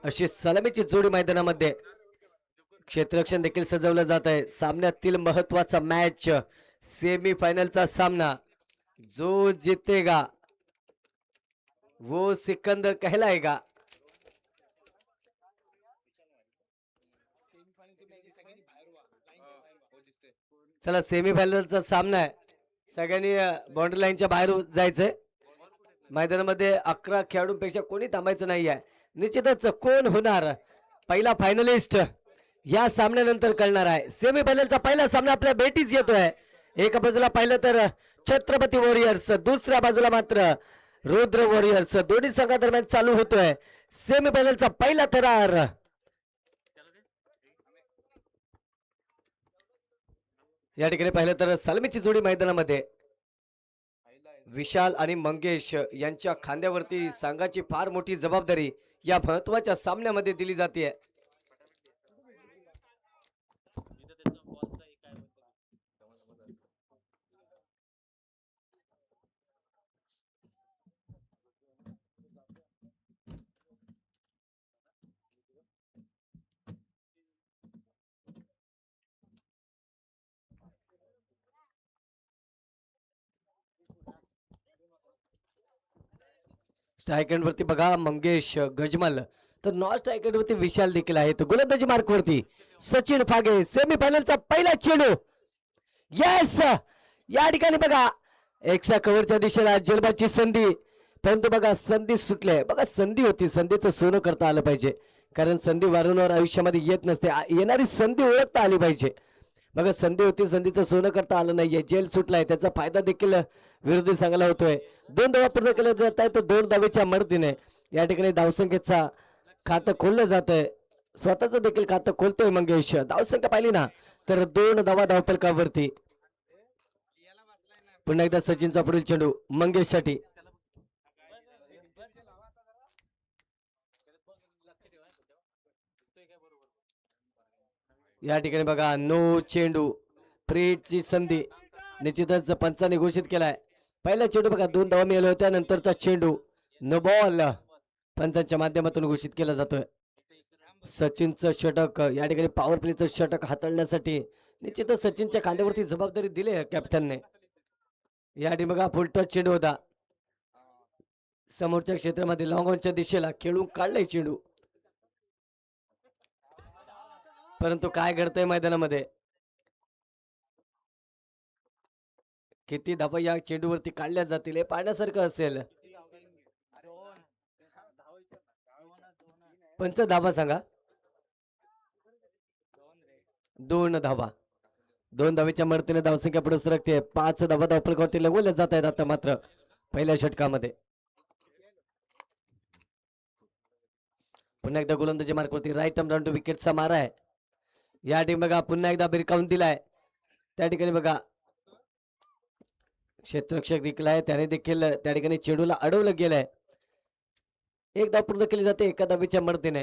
अशी सलामीची जोडी मैदानामध्ये क्षेत्ररक्षण देखील सजवलं जात आहे. सामन्यातील महत्वाचा मॅच सेमी फायनलचा सामना. जो जीतेगा वो सिकंदर कहलाएगा. चला सेमी फायनलचा सामना आहे. सगळ्यांनी बाउंड्री लाईनच्या बाहेर जायचंय. मैदानामध्ये 11 खेळाडूंपेक्षा कोणी थांबायचं नाही आहे. निश्चितच कोण होणार पहिला फायनलिस्ट या सामन्यानंतर कळणार आहे. सेमी फायनलचा पहिला सामना आपल्या भेटीच येतोय. एका बाजूला पाहिलं तर छत्रपती वॉरियर्स, दुसऱ्या बाजूला मात्र रुद्र वॉरियर्स. दोन्ही संघादरम्यान चालू होतोय सेमी फायनलचा पहिला थरार. या ठिकाणी पाहिलं तर सलामीची जोडी मैदानामध्ये विशाल आणि मंगेश यांच्या खांद्यावरती संघाची फार मोठी जबाबदारी या महत्वाच्या सामन्यामध्ये दिली जाते. स्ट्राईक एंड वरती बघा मंगेश गजमल, तर नॉन स्ट्राईक एंड वरती विशाल देखील आहेत. गोलंदाजी मार्क वरती सचिन फागे. सेमी फायनलचा पहिला चेंडू. यस, या ठिकाणी बघा एक्स्ट्रा कव्हरच्या दिशेला जलबाची संधी, परंतु बघा संधी सुटले. बघा संधी होती, संधीचं सोनं करता आलं पाहिजे, कारण संधी वारंवार आयुष्यामध्ये येत नसते. येणारी संधी ओळखता आली पाहिजे. बघा संधी होती, संधीचं सोनं करता आलं नाहीये. जेल सुटलाय, त्याचा फायदा देखील विरोधी संघाला होतोय. 2 धावा पूर्ण केल्या जात आहेत. 2 धावेच्या मदतीने या ठिकाणी धावसंख्येचा खातं खोललं जात आहे. स्वतःच देखील खातं खोलतोय मंगेश. धावसंख्या पाहिली ना तर 2 धावा धावफलकावरती. पुन्हा एकदा सचिनचा पुढील चेंडू मंगेश साठी. या ठिकाणी बघा नो चेंडू, प्रेटची संधी. निश्चितच पंचाने घोषित केलाय. पहिला चेंडू बघा 2 धावा मिळाल्या होत्या, नंतरचा चेंडू नो बॉल पंचांच्या माध्यमातून घोषित केला जातोय. सचिनचं षटक, या ठिकाणी पॉवर प्लेचं षटक हाताळण्यासाठी निश्चितच सचिनच्या खांद्यावरती जबाबदारी दिली कॅप्टनने. या ठिकाणी बघा फुल टच चेंडू होता. समोरच्या क्षेत्रामध्ये लॉंग ऑनच्या दिशेला खेळून काढलाय चेंडू, परंतु काय घडतंय मैदानामध्ये, किती धावा या चेंडूवरती काढल्या जातील हे पाहण्यासारखं असेल. पंच धावा सांगा. 2 धावा. 2 धावेच्या मदतीने धावसंख्या पुढे सरकते. 5 धावा धावफलकावरती लगवल्या जात आहेत आता मात्र पहिल्या षटकामध्ये. पुन्हा एकदा गोलंदाजी मार्कवरती राईट आर्म डाऊन टू विकेटचा मारा आहे. या ठिकाणी बघा पुन्हा एकदा भिरकावून दिलाय. त्या ठिकाणी बघा क्षेत्ररक्षक देखील आहे, त्याने देखील त्या ठिकाणी चेंडूला अडवलं गेलंय. 1 धाव पूर्ण केली जाते एका धावेच्या मदतीने.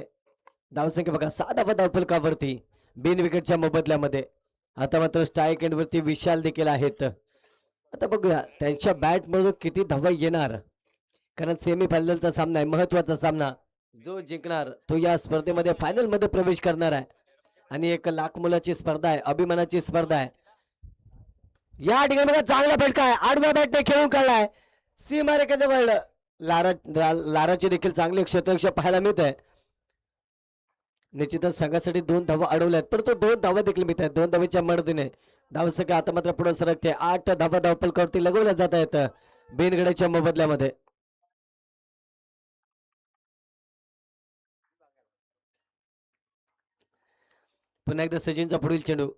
धावसंख्या बघा 6 धावा धावफलकावरती बिन विकेटच्या मोबदल्यामध्ये. आता मात्र स्ट्राईक एंड वरती विशाल देखील आहेत. आता बघूया त्यांच्या बॅट मधून किती धावा येणार, कारण सेमी फायनलचा सामना आहे, महत्वाचा सामना. जो जिंकणार तो या स्पर्धेमध्ये फायनल मध्ये प्रवेश करणार आहे आणि 1 लाख मुलाची स्पर्धा आहे, अभिमानाची स्पर्धा आहे. या ठिकाणी बघा चांगला फटका आहे, आडव्या बॅटने खेळून काढलाय. सीमारेषेजवळ लाराचे देखील चांगले क्षेत्ररक्षक पाहायला मिळत आहे. निश्चितच संघासाठी 2 धावा अडवल्यात, परंतु 2 धावा देखील मिळत आहेत. 2 धावेच्या मदतीने धावसंख्या आता मात्र पुढे सरकते. 8 धावा धावफलकावरती लगवल्या जात आहेत बिनगड्याच्या मोबदल्यामध्ये. पुन्हा एकदा सचिनचा पुढील चेंडू.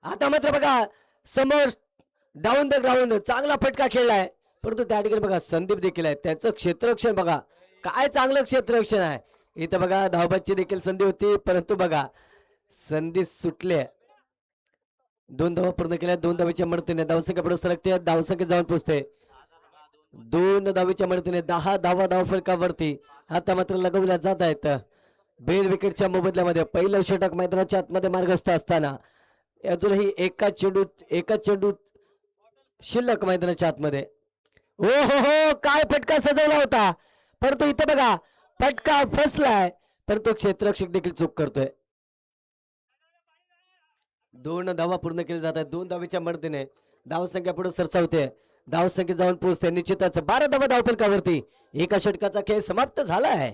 आता मात्र बघा समोर डाऊन द ग्राउंड चांगला फटका खेळलाय, परंतु त्या ठिकाणी बघा संदीप देखील आहे. त्यांचं क्षेत्ररक्षण बघा काय चांगलं क्षेत्ररक्षण आहे. इथं बघा धावबाची देखील संधी होती, परंतु बघा संधी सुटले. 2 धावा पूर्ण केल्या. 2 धावेच्या मदतीने धावसंख्या पुढे सरकते. धावसंख्या जाऊन पोहोचते 2 धावेच्या मदतीने 10 धावा धावफलकावरती आता मात्र लगवल्या जात आहेत बेल विकेटच्या मोबदल्यामध्ये. पहिलं षटक मैदानाच्या आतमध्ये मार्गस्थ असताना अजूनही एका चेंडू शिल्लक मैदानाच्या आतमध्ये. हो हो हो काय फटका सजवला होता, परंतु इथं बघा फटका फसलाय परंतु क्षेत्ररक्षक देखील चूक करतोय. 2 धावा पूर्ण केल्या जात आहेत. 2 धावेच्या मदतीने धावसंख्या पुढे सरसावते. धावसंख्या जाऊन पोहोचते निश्चितच 12 धावा धावफलकावरती. एका षटकाचा खेळ समाप्त झाला आहे.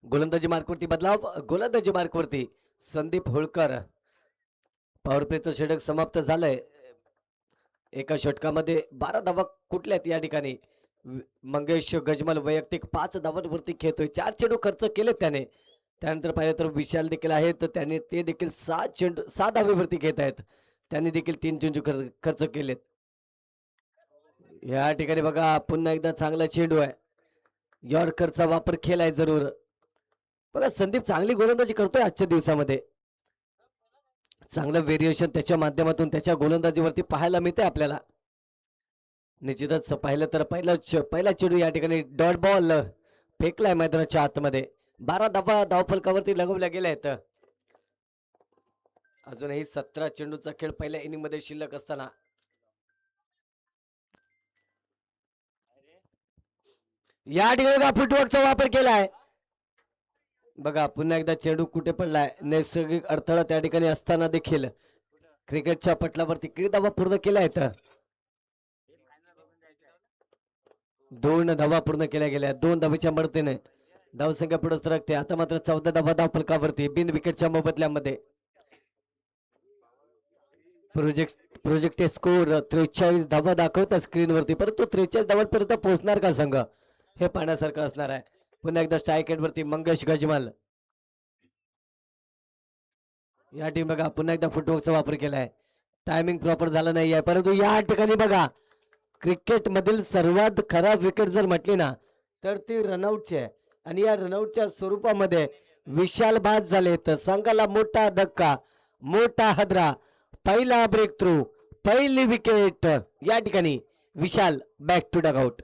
गोलंदाजी मार्कवरती बदलाव. गोलंदाजी मार्कवरती संदीप होळकर. पॉवर प्लेचं षटक समाप्त झालंय. एका षटकामध्ये 12 धावा कुठल्यात या ठिकाणी. मंगेश गजमल वैयक्तिक 5 धावांवरती खेळतोय. 4 चेंडू खर्च केलेत त्याने. त्यानंतर पाहिलं तर विशाल देखील आहेत, त्याने ते देखील 6 धावेवरती घेत आहेत. त्यांनी देखील 3 चेंडू खर्च केलेत. या ठिकाणी बघा पुन्हा एकदा चांगला चेंडू आहे. यॉर्करचा वापर केलाय जरूर. बघा संदीप चांगली गोलंदाजी करतोय आजच्या दिवसामध्ये. चांगलं व्हेरिएशन त्याच्या माध्यमातून त्याच्या गोलंदाजीवरती पाहायला मिळते आपल्याला. निश्चितच पाहिलं तर पहिला चेंडू या ठिकाणी डॉट बॉल फेकलाय मैदानाच्या आतमध्ये. 12 धावा धावफलकावरती लगवल्या गेल्या आहेत. अजूनही 17 चेंडूचा खेळ पहिल्या इनिंग मध्ये शिल्लक असताना या ठिकाणी फुटवर्कचा वापर केलाय. बघा पुन्हा एकदा चेंडू कुठे पडलाय. नैसर्गिक अडथळा त्या ठिकाणी असताना देखील क्रिकेटच्या पटलावरती किती धावा पूर्ण केल्या आहेत. 2 धावा पूर्ण केल्या गेल्या. 2 धावेच्या मदतीने धावसंख्या पुढे सरकते. आता मात्र 14 धावा धावफलकावरती बिन विकेटच्या मोबदल्यामध्ये. प्रोजेक्ट स्कोर 43 धावा दाखवतात स्क्रीनवरती, परंतु 43 धावांपर्यंत पोहोचणार का संघ हे पाहण्यासारखं असणार आहे. पुन्हा एकदा स्ट्राईक वरती मंगेश गजमल. या टीम बघा पुन्हा एकदा फुटवर्कचा वापर केलाय. टायमिंग प्रॉपर झालं नाही आहे, परंतु या ठिकाणी बघा क्रिकेट मधील सर्वात खराब विकेट जर म्हटली ना तर ती रनआउटची आहे. आणि या रनआउटच्या स्वरूपामध्ये विशाल बाद झाले. तर संघाला मोठा धक्का, मोठा हादरा. पहिला ब्रेक थ्रू, पहिली विकेट. या ठिकाणी विशाल बॅक टू डगआउट.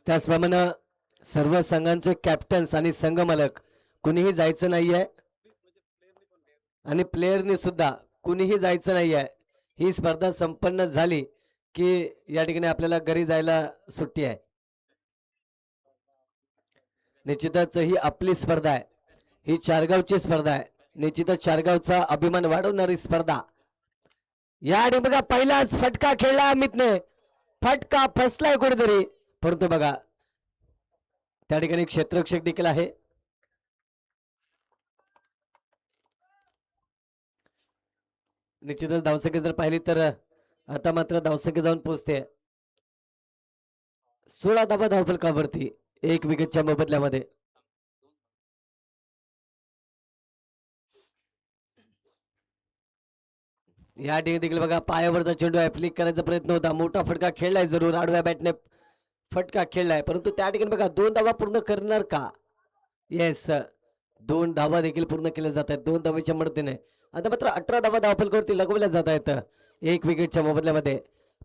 त्याचप्रमाणे सर्व संघांचे कॅप्टन्स आणि संघ मालक कुणीही जायचं नाहीये आणि प्लेयरनी सुद्धा कुणीही जायचं नाहीये. ही स्पर्धा संपन्न झाली की या ठिकाणी आपल्याला घरी जायला सुट्टी आहे. निश्चितच ही आपली स्पर्धा आहे. ही चारगावची स्पर्धा आहे. निश्चितच चारगावचा अभिमान वाढवणारी स्पर्धा. या ठिकाणी बघा पहिलाच फटका खेळला अमितने. फटका फसलाय कुठेतरी, परंतु बघा त्या ठिकाणी क्षेत्ररक्षक देखील आहे. निश्चितच धावसंख्या जर पाहिली तर आता मात्र धावसंख्या जाऊन पोहोचते 16 धावा धावफलकावरती 1 विकेटच्या मोबदल्यामध्ये. या ठिकाणी देखील बघा पायावरचा चेंडू आहे. फ्लिक करायचा प्रयत्न होता. मोठा फटका खेळलाय जरूर. आडव्या बॅटने फटका खेळलाय, परंतु त्या ठिकाणी बघा 2 धावा पूर्ण करणार का. येस, 2 धावा देखील पूर्ण केल्या जात आहेत 2 धावेच्या मदतीने. आता मात्र 18 धावा धावफलकावरती लगवल्या जात आहेत 1 विकेटच्या मोबदल्यामध्ये.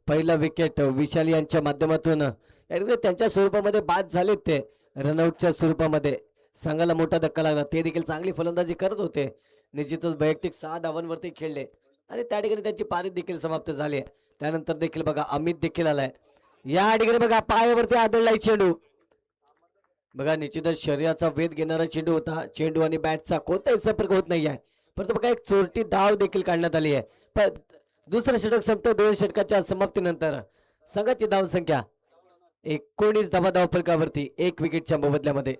पहिला विकेट विशाल यांच्या माध्यमातून त्यांच्या स्वरूपामध्ये बाद झालेत. ते रनआउटच्या स्वरूपामध्ये संघाला मोठा धक्का लागला. ते देखील चांगली फलंदाजी करत होते. निश्चितच वैयक्तिक 6 धावांवरती खेळले आणि त्या ठिकाणी त्यांची पारी देखील समाप्त झाली. त्यानंतर देखील बघा अमित देखील आलाय. या ठिकाणी बघा पायावरती आदळलाय चेंडू. बघा निश्चितच शरीराचा वेध घेणारा चेंडू होता. चेंडू आणि बॅटचा कोणताही संपर्क होत नाही आहे, परंतु बघा एक चोरटी धाव देखील काढण्यात आली आहे. पण दुसरं षटक संपतं. 2 षटकाच्या समाप्तीनंतर संघाची धाव संख्या 19 धावा धावफलकावरती 1 विकेटच्या मोबदल्यामध्ये.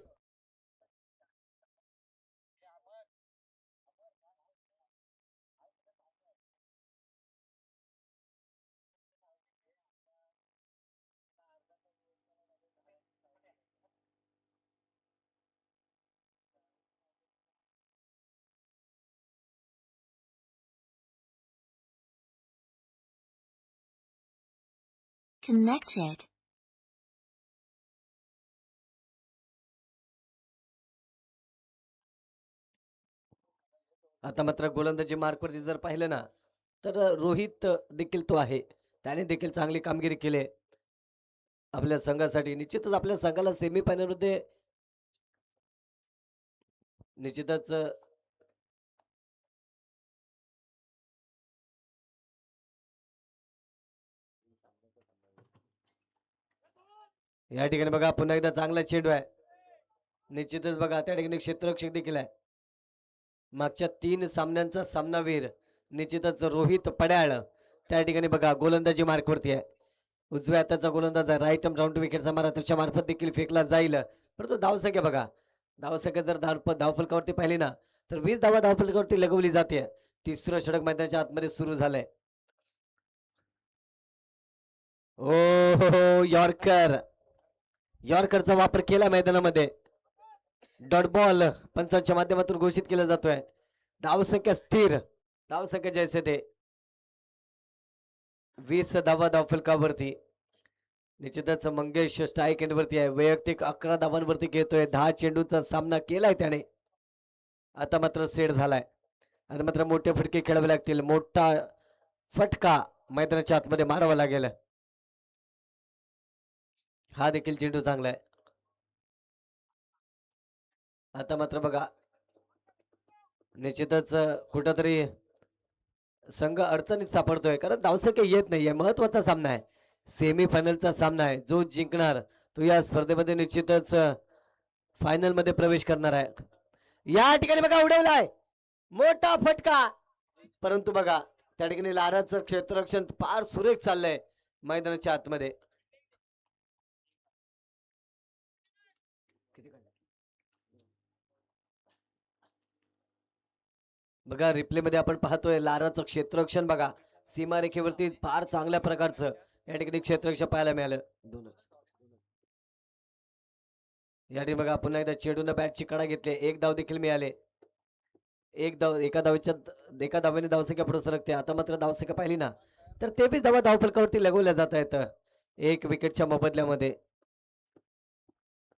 Connected. आता मात्र गोलंदाजी मार्कवरती जर पाहिलं ना तर रोहित देखील तो आहे, त्याने देखील चांगली कामगिरी केली आहे आपल्या संघासाठी. निश्चितच आपल्या संघाला सेमीफायनल मध्ये निश्चितच या ठिकाणी बघा पुन्हा एकदा चांगला चेंडू आहे. निश्चितच बघा त्या ठिकाणी क्षेत्ररक्षक देखील आहे. मागच्या 3 सामन्यांचा सामनावीर निश्चितच रोहित पड्याळ त्या ठिकाणी बघा गोलंदाजी मार्कवरती आहे. उजव्या हाताचा गोलंदाज आहे. राईट आर्म राऊंड विकेटचा मारा त्याच्या मार्फत देखील फेकला जाईल. परंतु धावसंख्या बघा, धावसंख्या जर धावफलकावरती पाहिली ना तर 20 धावा धावफलकावरती लगवली जाते. तिसरं षटक मैदानाच्या आतमध्ये सुरू झालंय. ओ हो यॉर्कर, यॉर्करचा वापर केला मैदानामध्ये. डॉट बॉल पंचांच्या माध्यमातून घोषित केला जातोय. धावसंख्या स्थिर, धावसंख्या जैसे ते 20 धावा धावफलकावरती. निश्चितच मंगेश स्ट्राईक एंड वरती आहे. वैयक्तिक 11 धावांवरती घेतोय. 10 चेंडूचा सामना केलाय त्याने. आता मात्र सेट झालाय. आता मात्र मोठे फटके खेळावे लागतील. मोठा फटका मैदानाच्या आतमध्ये मारावा लागेल. हा देखील चेंडू चांगला आहे. आता मात्र बघा निश्चितच कुठंतरी संघ अडचणीत सापडतोय, कारण धावसंख्या येत नाहीये. महत्वाचा सामना आहे, सेमीफायनलचा सामना आहे. जो जिंकणार तो या स्पर्धेमध्ये निश्चितच फायनल मध्ये प्रवेश करणार आहे. या ठिकाणी बघा उडवलाय मोठा फटका, परंतु बघा त्या ठिकाणी लाराचं क्षेत्ररक्षण फार सुरेख चाललंय मैदानाच्या आतमध्ये. बघा रिप्ले मध्ये आपण पाहतोय लाराचं क्षेत्ररक्षण बघा सीमारेखेवरती फार चांगल्या प्रकारचं या ठिकाणी क्षेत्ररक्षण पाहायला मिळालं. या ठिकाणी बघा पुन्हा एकदा चेंडून बॅटची कडा घेतली. 1 धाव देखील मिळाले. एका धावेने धावसंख्या पुढे सरकते. आता मात्र धावसंख्या पाहिली ना तर 23 धावा धावफलकावरती लगवल्या जात आहेत 1 विकेटच्या मोबदल्यामध्ये.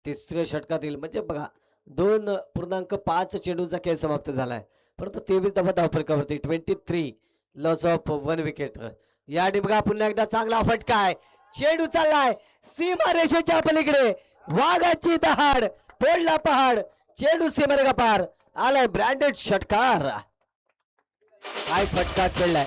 तिसऱ्या षटकातील म्हणजे बघा 2.5 चेंडूचा खेळ समाप्त झालाय, परंतु 23 धावा धावफलकावरती. 23 लॉस ऑफ 1 विकेट. या ठिकाणी बघा पुन्हा एकदा चांगला फटका आहे. चेंडू चाललाय सीमा रेषेच्या पलीकडे. वाघाची दहाड, फोडला पहाड, चेंडू सीमारेखा पार आलाय. ब्रँडेड षटकार. काय फटका खेळलाय.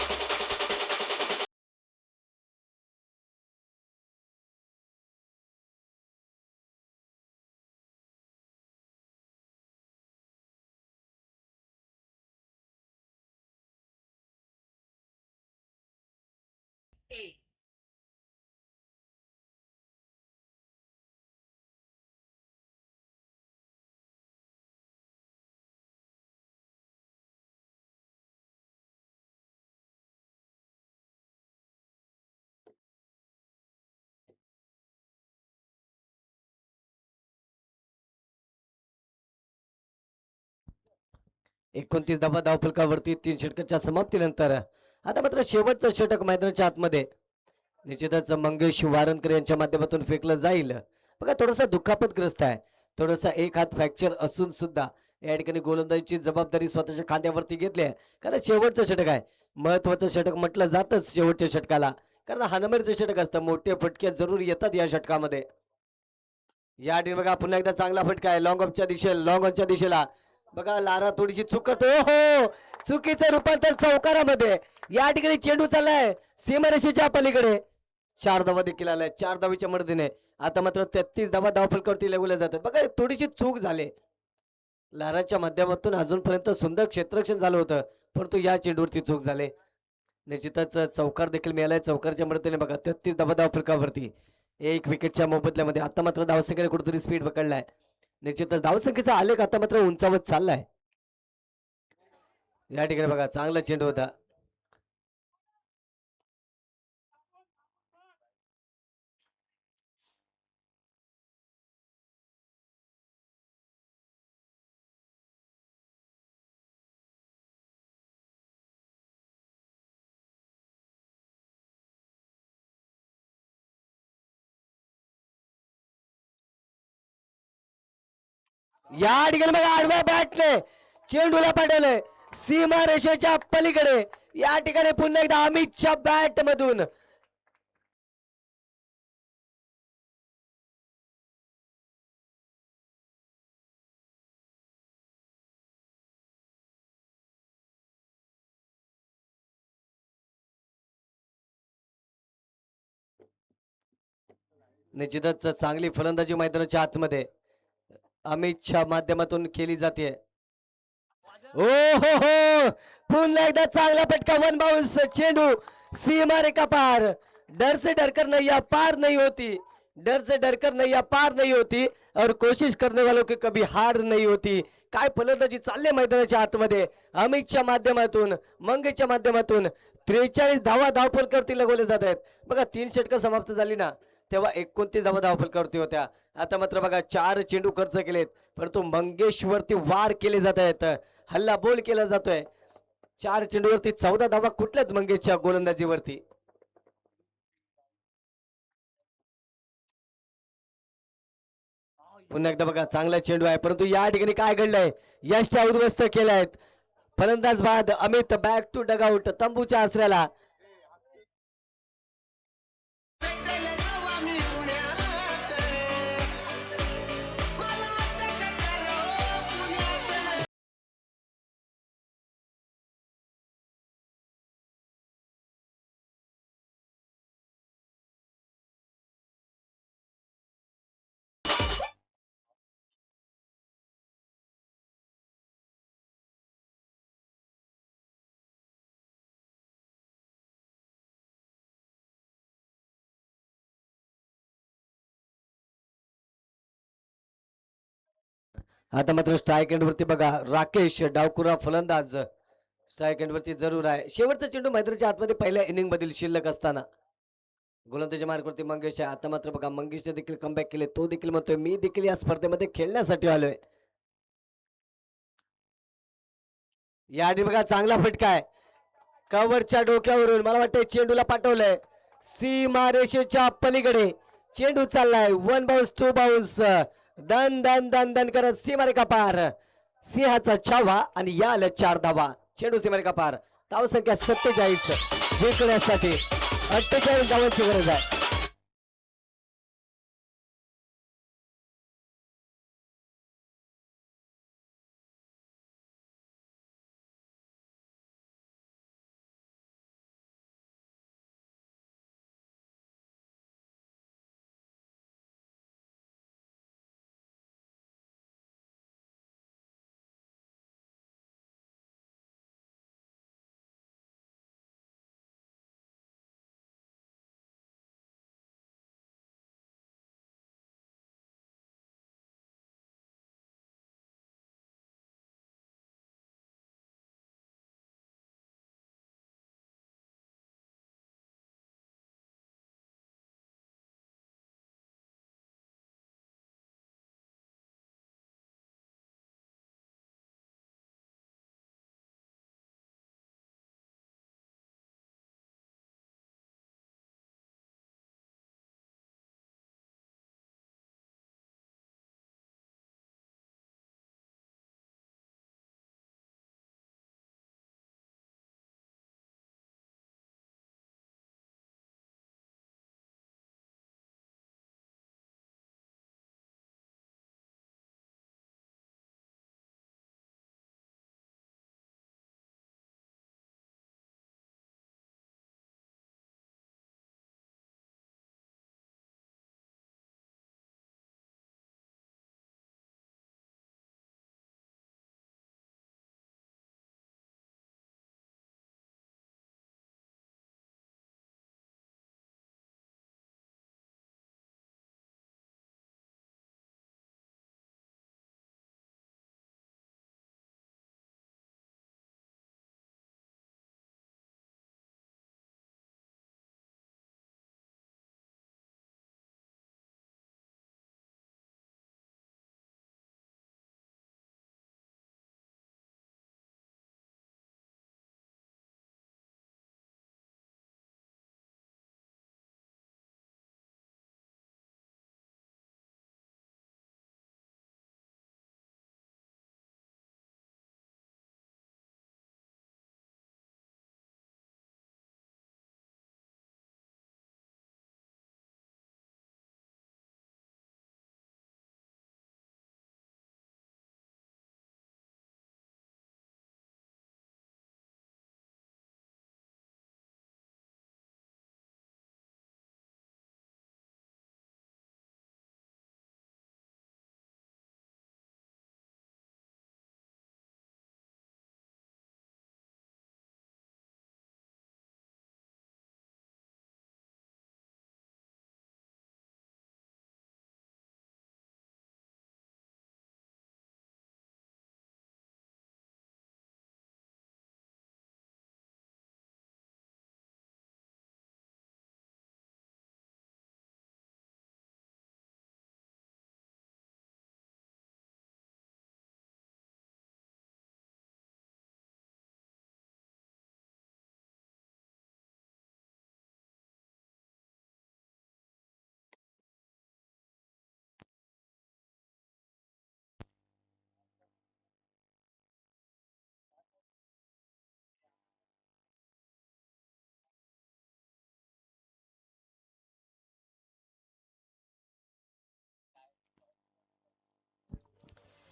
एकोणतीस धावा धावफलकावरती 3 षटकाच्या समाप्तीनंतर आता मात्र शेवटचं षटक मैदानाच्या आतमध्ये निश्चितच मंगेश वारनकर यांच्या माध्यमातून फेकलं जाईल. बघा थोडासा दुखापतग्रस्त आहे, थोडासा एक हात फ्रॅक्चर असून सुद्धा या ठिकाणी गोलंदाजीची जबाबदारी स्वतःच्या खांद्यावरती घेतली आहे. कारण शेवटचं षटक आहे, महत्वाचं षटक म्हटलं जातच शेवटच्या षटकाला, कारण हानमेरचं षटक असतं. मोठे फटके जरूर येतात या षटकामध्ये. या ठिकाणी बघा पुन्हा एकदा चांगला फटका आहे लॉंग ऑफच्या दिशेला, लॉंग ऑनच्या दिशेला. बघा लारा थोडीशी चूक करतोय. हो चुकीचं रूपांतर चौकारामध्ये. या ठिकाणी चेंडू चाललाय सीमारेषेच्या पलीकडे. 4 धावा देखील आलाय 4 धावीच्या मदतीने. आता मात्र 33 धावा धावफलकावरती लगवल्या जातात. बघा थोडीशी चूक झाली लाराच्या माध्यमातून. अजूनपर्यंत सुंदर क्षेत्ररक्षण झालं होतं, परंतु या चेंडूवरती चूक झाले. निश्चितच चौकार देखील मिळालाय चौकारच्या मदतीने. बघा 33 धावा धावफलकावरती एक विकेटच्या मोबदल्यामध्ये. आता मात्र धावसंख्येने कुठेतरी स्पीड पकडलाय. निश्चितच धावसंख्येचा आलेख आता मात्र उंचावत चाललाय. या ठिकाणी बघा चांगला चेंडू होता. या ठिकाणी बघा आडव्या बॅटने चेंडूला पाठवलंय सीमा रेषेच्या पलीकडे. या ठिकाणी पुन्हा एकदा अमितच्या बॅट मधून निश्चितच चांगली फलंदाजी मैदानाच्या आतमध्ये अमितच्या माध्यमातून केली जाते. ओ हो पुन्हा एकदा चांगला फटका. वन बाउन्स चेंडू सीमा रेखा पार. डर से डरकर नैया पार नहीं होती, डर से डरकर नैया पार नहीं होती और कोशिश करने वालों की कभी हार नहीं होती. काय फलंदाजी चालले मैदानाच्या आतमध्ये. अमितच्या माध्यमातून मंगेशच्या माध्यमातून 43 धावा धावफलकावरती लगवले जात आहेत. बघा 3 षटकं समाप्त झाली ना तेव्हा 29 धावा धावफलकावरती होत्या. आता मात्र बघा 4 चेंडू खर्च केलेत परंतु मंगेशवरती वार केले जात आहेत. हल्ला बोल केला जातोय. 4 चेंडूवरती 14 धावा कुठल्याच मंगेशच्या गोलंदाजीवरती. पुन्हा एकदा बघा चांगला चेंडू आहे परंतु या ठिकाणी काय घडलंय. यशच्या उद्ध्वस्त केलायत. फलंदाज बाद अमित बॅक टू डगआउट तंबूच्या आसऱ्याला. आता मात्र स्ट्राईक एंड वरती बघा राकेश डावकुरा फलंदाज स्ट्राईक एंड वरती जरूर आहे. शेवटचा चेंडू मैदानाच्या आतमध्ये पहिल्या इनिंग मधील शिल्लक असताना गोलंदाजी मार्गवरती मंगेश आहे. आता मात्र बघा मंगेशने देखील कमबॅक केले. तो देखील म्हणतोय मी देखील या स्पर्धेमध्ये खेळण्यासाठी आलोय. या आधी बघा चांगला फटका आहे कव्हरच्या डोक्यावरून. मला वाटतं चेंडूला पाठवलंय सीमा रेषेच्या पलीकडे. चेंडू चाललाय 1 बाउन्स 2 बाउन्स. दन दन दन दन करत सीमारेखा पार. सिंहाचा छावा आणि या आल्या 4 धावा. चेंडू सीमारेखा पार. धावसंख्या 47 जिंकण्यासाठी 48 धावांची गरज आहे.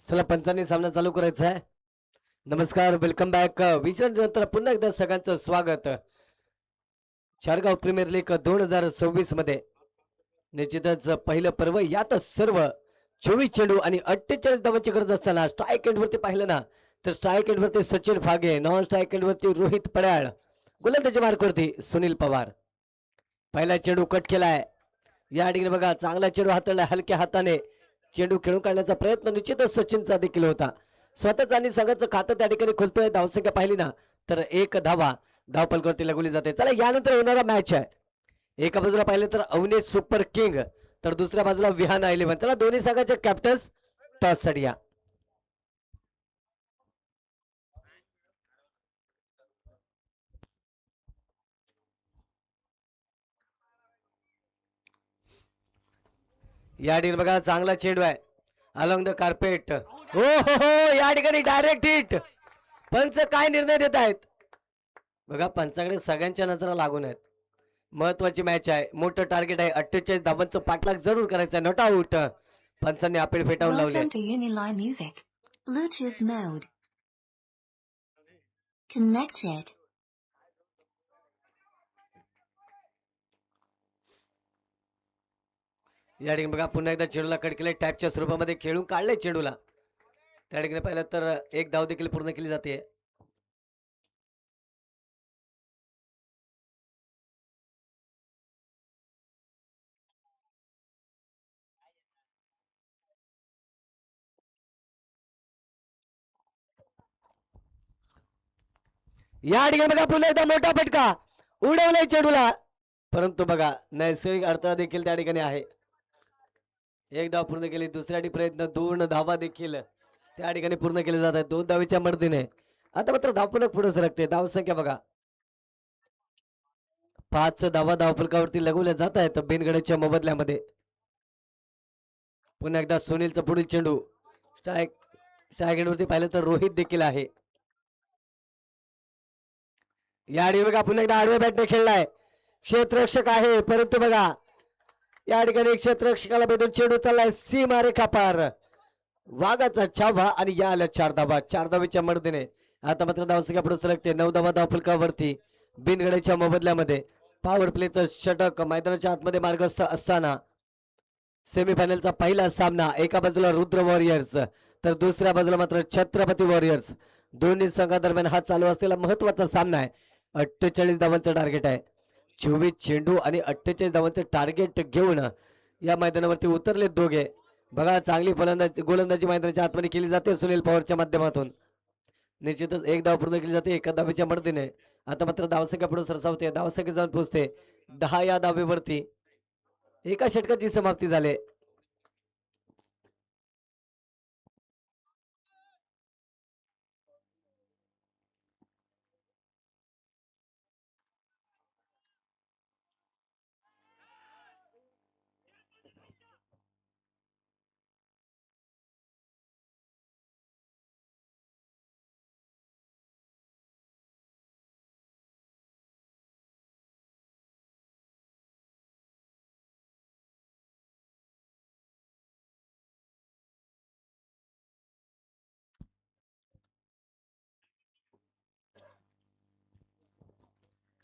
चला पंचांनी सामना चालू करायचा आहे. नमस्कार, वेलकम बॅक. विश्रांतीनंतर पुन्हा एकदा सगळ्यांचं स्वागत. चारगाव प्रीमियर लीग 2026 मध्ये निश्चितच पहिलं पर्व. यात सर्व 24 चेंडू आणि 48 धावांची गरज असताना स्ट्राईक एंडवरती पाहिलं ना तर स्ट्राईक एंडवरती सचिन फागे, नॉन स्ट्राईक एंडवरती रोहित पड्याळ, गोलंदाजी मार्कवरती सुनील पवार. पहिला चेंडू कट केलाय. या ठिकाणी बघा चांगला चेंडू हाताळला, हलक्या हाताने चेंडू खेळून काढण्याचा प्रयत्न निश्चितच सचिनचा देखील होता. स्वतःच आणि संघाचं खातं त्या ठिकाणी खुलतोय. धावसंख्या पाहिली ना तर 1 धावा धावपलकावरती लगवली जाते. चला यानंतर होणारा मॅच आहे. एका बाजूला पाहिलं तर अवनेश सुपर किंग, तर दुसऱ्या बाजूला विहाना 11. त्याला दोन्ही संघाचे कॅप्टन्स टॉस साठी या. या ठिकाणी बघा चांगला चेंडू आहे अलॉंग द कार्पेट. हो हो हो, या ठिकाणी डायरेक्ट हिट. पंच काय निर्णय देत आहेत बघा. पंचाकडे सगळ्यांच्या नजरा लागून आहेत. महत्वाची मॅच आहे, मोठं टार्गेट आहे. 48 धावांचं पाठलाग जरूर करायचं आहे. Not out. पंचांनी अपील फेटाळून लावले. Bluetooth mode connected. या ठिकाणी बघा पुन्हा एकदा चेंडूला कट केले. टॅपच्या स्वरूपामध्ये खेळून काढले चेंडूला. त्या ठिकाणी पाहिलं तर एक धाव देखील पूर्ण केली जाते. या ठिकाणी बघा पुन्हा एकदा मोठा फटका उडवलाय चेंडूला, परंतु बघा नैसर्गिक अडथळा देखील त्या ठिकाणी आहे. एक धाव पूर्ण केली. दुसऱ्या प्रयत्न 2 धावा देखील त्या ठिकाणी पूर्ण केले जात आहेत 2 धावेच्या मदतीने. आता मात्र धावफलक पुढे सरकते. धाव संख्या बघा 5 धावा धावफलकावरती लगवल्या जात आहेत बिनगड्याच्या मोबदल्यामध्ये. पुन्हा एकदा सुनीलचा पुढील चेंडू स्ट्राईक वरती पाहिलं तर रोहित देखील आहे. या ठिकाणी बघा पुन्हा एकदा आडव्या बॅटने खेळलाय. क्षेत्ररक्षक आहे परंतु बघा या ठिकाणी क्षेत्ररक्षकाला भेटून चेंडू चाललाय सीमा रेखा पार. वाघाचा छावा आणि या आल्या 4 धावा 4 धावेच्या मदतीने. आता मात्र धावसंख्या पुढे सरकते. 9 धावा धावफलकावरती बिनगड्याच्या मोबदल्यामध्ये. पॉवर प्लेचं षटक मैदानाच्या आतमध्ये मार्गस्थ असताना सेमीफायनलचा पहिला सामना. एका बाजूला रुद्र वॉरियर्स तर दुसऱ्या बाजूला मात्र छत्रपती वॉरियर्स. दोन्ही संघादरम्यान हा चालू असलेला महत्वाचा सामना आहे. 48 धावांचं टार्गेट आहे. 24 चेंडू आणि 48 धावांचं टार्गेट घेऊन या मैदानावरती उतरले दोघे. बघा चांगली गोलंदाजी मैदानाच्या आतमध्ये केली जाते सुनील पवारच्या माध्यमातून. निश्चितच एक धाव पूर्ण केली जाते एका धावेच्या मदतीने. आता मात्र धावसंख्या पुढे सरसावते. धावसंख्या जाऊन पोहोचते 10 या धावेवरती. एका षटकाची समाप्ती झाली.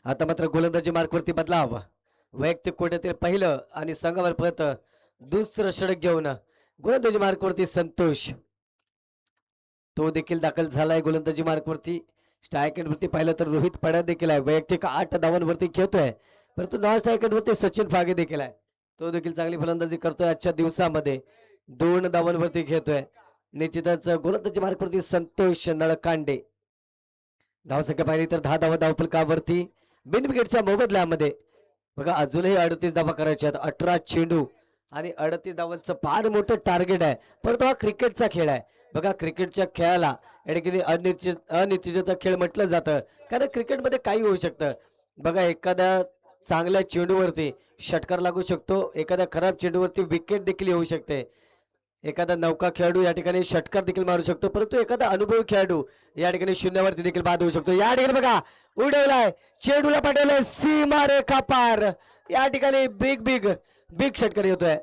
आता मात्र गोलंदाजी मार्कवरती बदलाव. वैयक्तिक कोट्यातील पहिलं आणि संघावर परत दुसरं षटक घेऊन गोलंदाजी मार्कवरती संतोष तो देखील दाखल झालाय गोलंदाजी मार्कवरती. स्ट्राईक एंडवरती पाहिलं तर रोहित पड्या देखील आहे. वैयक्तिक 8 धावांवरती खेळतोय परंतु नॉन स्ट्राईक एंडवरती सचिन फागे देखील आहे. तो देखील चांगली फलंदाजी करतोय आजच्या दिवसामध्ये. 2 धावांवरती खेळतोय. निश्चितच गोलंदाजी मार्कवरती संतोष नळकांडे. धावसंख्या पाहिली तर 10 धावा धावफलकावरती बिनविकेटच्या मोबदल्यामध्ये. बघा अजूनही 38 धावा करायच्या आहेत. 18 चेंडू आणि 38 धावांचं फार मोठं टार्गेट आहे. परंतु हा क्रिकेटचा खेळ आहे. बघा क्रिकेटच्या खेळाला या ठिकाणी अनिश्चितता खेळ म्हटलं जातं कारण क्रिकेटमध्ये काही होऊ शकतं. बघा एखाद्या चांगल्या चेंडूवरती षटकार लागू शकतो. एखाद्या खराब चेंडूवरती विकेट देखील येऊ शकते. एखादा नौका खेळाडू या ठिकाणी षटकार देखील मारू शकतो परंतु एखादा अनुभवी खेळाडू या ठिकाणी शून्यावरती देखील बाद होऊ शकतो. या ठिकाणी बघा उडवलाय चेंडूला पाठवलाय सीमा रेखा पार. या ठिकाणी बिग बिग बिग षटकार येतोय.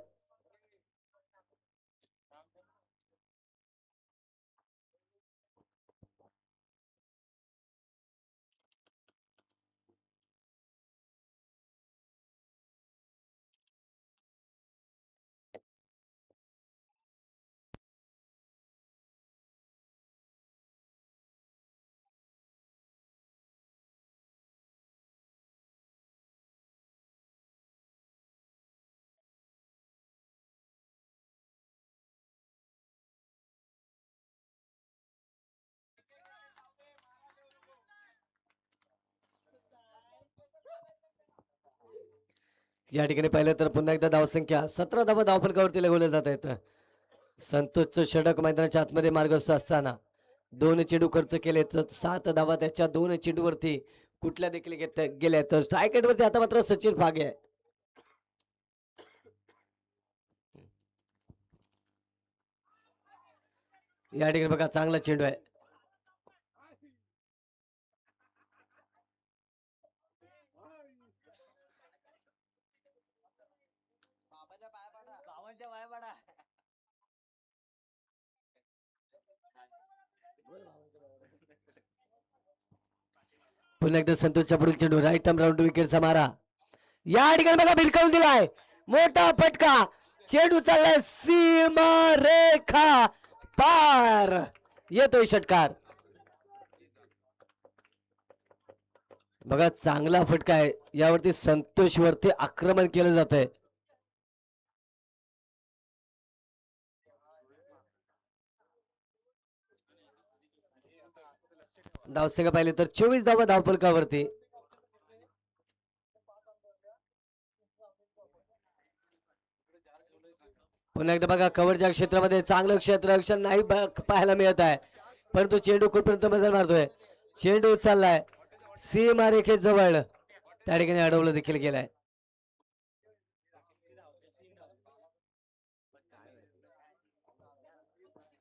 या ठिकाणी पाहिलं तर पुन्हा एकदा धावसंख्या 17 धावा धावफलकावरती लगवल्या जात आहेत. संतोषचं षटक मैदानाच्या आतमध्ये मार्गस्थ असताना 2 चेंडू खर्च केले तर 7 धावा त्याच्या 2 चेंडूवरती कुठल्या देखील गेल्या तर स्ट्राईक रेटवरती आता मात्र सचिन फागे आहे. या ठिकाणी बघा चांगला चेंडू आहे. पुन्हा एकदा संतोषच्या पुढील चेंडू राईट आर्म राऊंड विकेटचा मारा. या ठिकाणी बघा बिलकुल दिलाय मोठा फटका. चेंडू चाललाय सीमा रेखा पार. येतोय षटकार. बघा चांगला फटका आहे. यावरती संतोष वरती आक्रमण केलं जात आहे. धावसंख्या पाहिले तर 24 धावा धावफलकावरती. पुन्हा एकदा बघा कव्हरच्या क्षेत्रामध्ये चांगलं क्षेत्ररक्षण नाही पाहायला मिळत आहे. परंतु चेंडू कुठपर्यंत मजल मारतोय. चेंडू चाललाय सीमा रेखेजवळ. त्या ठिकाणी अडवलं देखील गेलाय.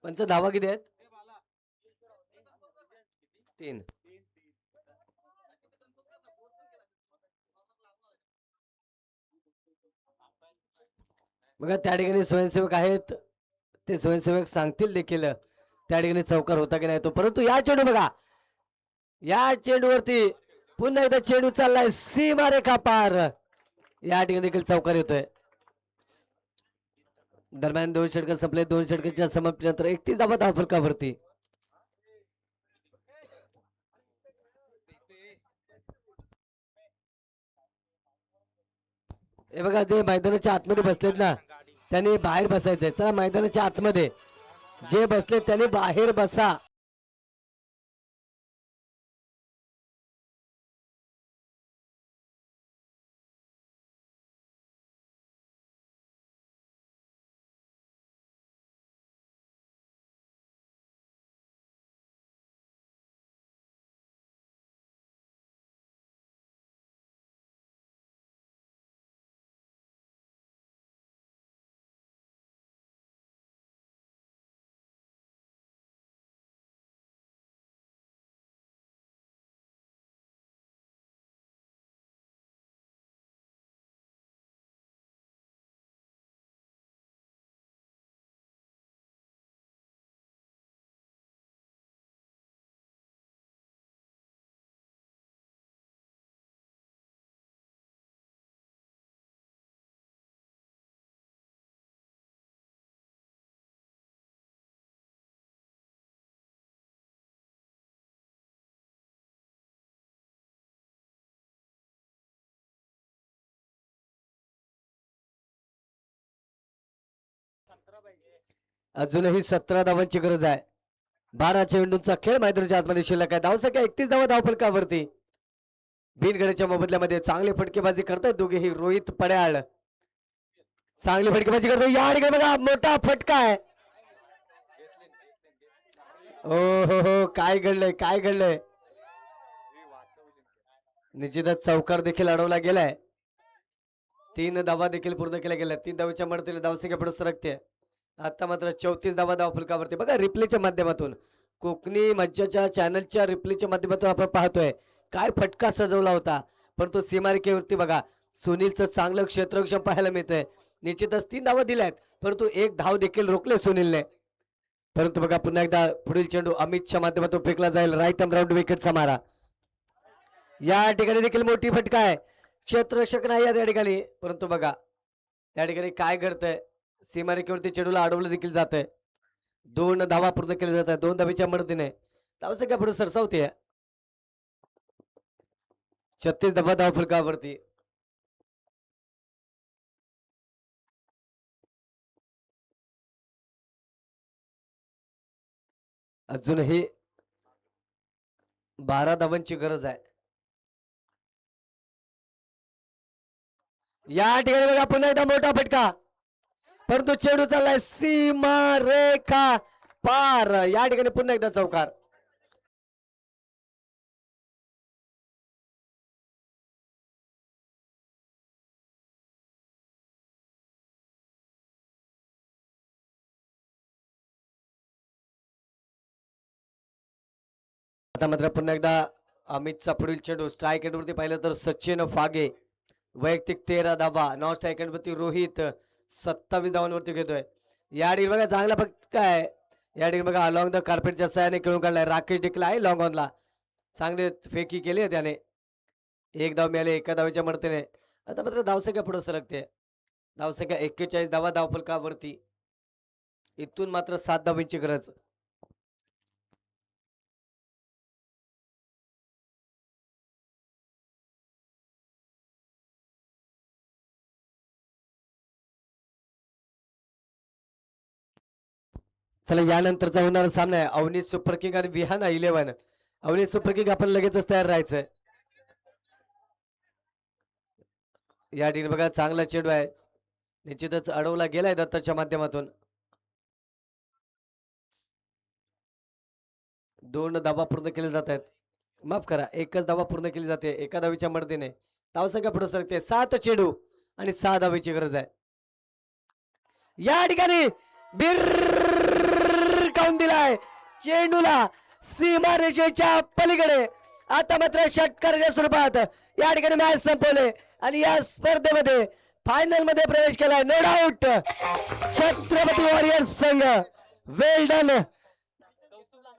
पंच धावा किती आहेत? 3. बघा त्या ठिकाणी स्वयंसेवक आहेत. ते स्वयंसेवक सांगतील देखील त्या ठिकाणी चौकार होता की नाही तो. परंतु या चेंडू बघा या चेंडूवरती पुन्हा एकदा चेंडू चाललाय सीमा रेखा पार. या ठिकाणी देखील चौकार येतोय. दरम्यान 2 षटक संपले. 2 षटकांच्या समाप्तीनंतर 31 धावा धावफलकावरती. हे बघा जे मैदानाच्या आतमध्ये बसलेत ना त्यांनी बाहेर बसायचंय. चला मैदानाच्या आतमध्ये जे बसले त्यांनी बाहेर बसा. अजूनही 17 धावांची गरज आहे. 12 चेंडूंचा खेळ मैदानाच्या आतमध्ये शिल्लक आहे. धावसंख्या 31 धावा धावफलकावरती. बिनगडच्या मोबदल्यामध्ये चांगली फटकेबाजी करतायत दोघेही. रोहित पड्याळ चांगली फटकेबाजी करतो. या ठिकाणी बघा मोठा फटका आहे. ओ हो काय घडलंय काय घडलंय. निश्चितच चौकार देखील अडवला गेलाय. 3 धावा देखील पूर्ण केल्या गेल्या. 3 धावेच्या मदतीने धावसंख्या पुढे सरकते. आता मात्र 34 धावा धावफलकावरती. बघा रिप्लेच्या माध्यमातून कोकणी मज्जाच्या चॅनलच्या रिप्लेच्या माध्यमातून आपण पाहतोय काय फटका सजवला होता. परंतु सीमारेखेवरती बघा सुनीलचं चांगलं क्षेत्ररक्षण पाहायला मिळतंय. निश्चितच 3 धावा दिल्यात परंतु 1 धाव देखील रोखले सुनीलने. परंतु बघा पुन्हा एकदा पुढील चेंडू अमितच्या माध्यमातून फेकला जाईल. राईट आर्म राऊंड विकेटचा मारा. या ठिकाणी देखील मोठी फटका आहे. क्षेत्ररक्षक नाही या ठिकाणी. परंतु बघा त्या ठिकाणी काय घडतंय. सीमारेखेवरती चेंडूला अडवलं देखील जात आहे. 2 धावा पूर्ण केल्या जात आहेत. 2 धावेच्या मदतीने धावसंख्या पुढे सरसावते. 36 धावा धावफलकावरती. अजूनही 12 धावांची गरज आहे. या ठिकाणी बघा पुन्हा एकदा मोठा फटका, परंतु चेंडू चाललाय सीमा रेखा पार. या ठिकाणी पुन्हा एकदा चौकार. आता मात्र पुन्हा एकदा अमितचा पुढील चेंडू स्ट्राईक एंडवरती पाहिलं तर सचिन फागे वैयक्तिक 13 धावा, नॉन स्ट्राईक एंडवरती रोहित 27 धावांवरती घेतोय. या ठिकाणी बघा चांगला फटका आहे. या ठिकाणी बघा अलॉंग द कार्पेटच्या सहाय्याने खेळून काढलाय. राकेश देखील आहे लॉंग ऑनला, चांगले फेकी केली आहे त्याने. एक धाव मिळाले एका धावेच्या मदतीने. आता मात्र धावसंख्या पुढे सरकते. धावसंख्या 41 धावा धावफलकावरती. इथून मात्र 7 धावांची गरज. चला यानंतरचा होणारा सामना आहे अवनीश सुपर किंग आणि विहाना 11. अवनीश सुपर किंग आपण लगेचच तयार राहायचंय. या ठिकाणी बघा चांगला चेंडू आहे, निश्चितच अडवला गेलाय दत्ताच्या माध्यमातून. 2 धावा पूर्ण केले जात आहेत. माफ करा, एकच धावा पूर्ण केली जाते एका धावीच्या मदतीने. धावसंख्या पुढे सरकते. 7 चेंडू आणि 6 धावेची गरज आहे. या ठिकाणी काऊन दिलाय चेंडूला सीमारेषेच्या पलीकडे. आता मात्र षटकाराच्या स्वरूपात या ठिकाणी मॅच संपवले आणि या स्पर्धेमध्ये फायनल मध्ये प्रवेश केलाय. नो डाऊट छत्रपती वॉरियर्स संघ. वेल डन.